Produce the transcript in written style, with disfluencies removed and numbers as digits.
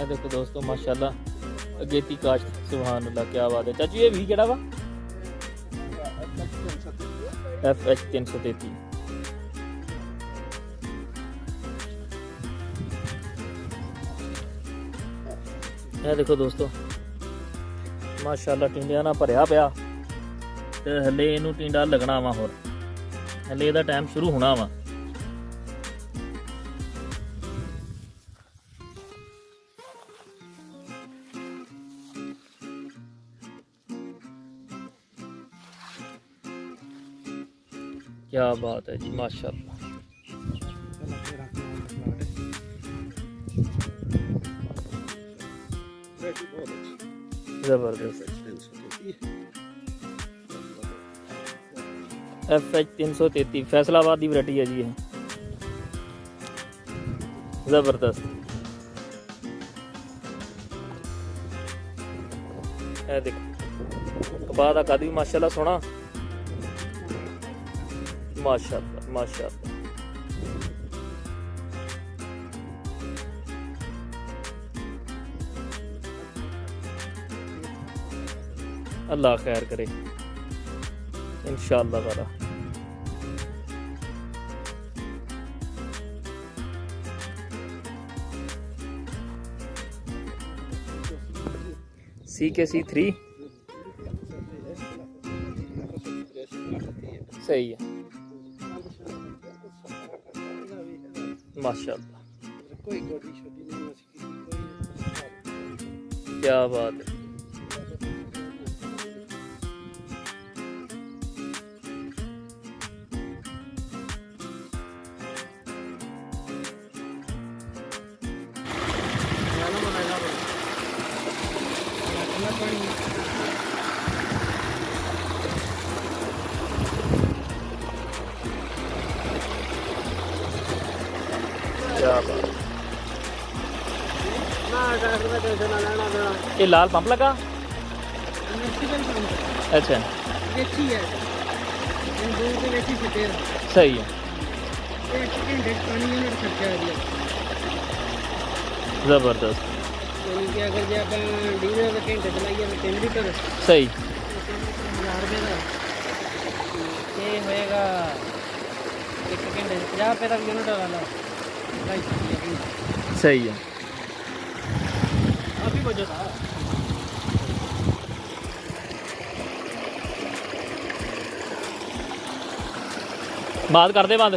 ਇਹ ਦੇਖੋ ਦੋਸਤੋ ਮਾਸ਼ਾਅੱਲਾ ਅਗੇਤੀ ਕਾਸ਼ਤ ਸੁਭਾਨ ਅੱਲਾ ਕੀ ਬਾਤ ਹੈ। ਚਾਚੂ ਇਹ ਵੀ ਕਿਹੜਾ ਵਾ? FH 333। ਇਹ ਦੇਖੋ ਦੋਸਤੋ ਮਾਸ਼ਾਅੱਲਾ ਟਿੰਡਿਆਂ ਨਾਲ ਭਰਿਆ ਪਿਆ ਤੇ ਹਲੇ ਇਹਨੂੰ ਟਿੰਡਾ ਲੱਗਣਾ ਵਾ, ਹੋਰ ਹਲੇ ਇਹਦਾ ਟਾਈਮ ਸ਼ੁਰੂ ਹੋਣਾ ਵਾ। क्या बात है जी माशाल्लाह। जबरदस्त। FH 333 फैसलाबाद की वैरायटी है जी ये, जबरदस्त। ये देखो कपा का कद भी माशाल्लाह सोहना, माशाअल्लाह माशाअल्लाह। अल्लाह खैर करे इंशाअल्लाह ताला। CKC3 सही है माशाअल्लाह, क्या बात है। ये लाल पंप लगा? अच्छा सही है, जबरदस्त। सही सही है। बात कर दे बंद।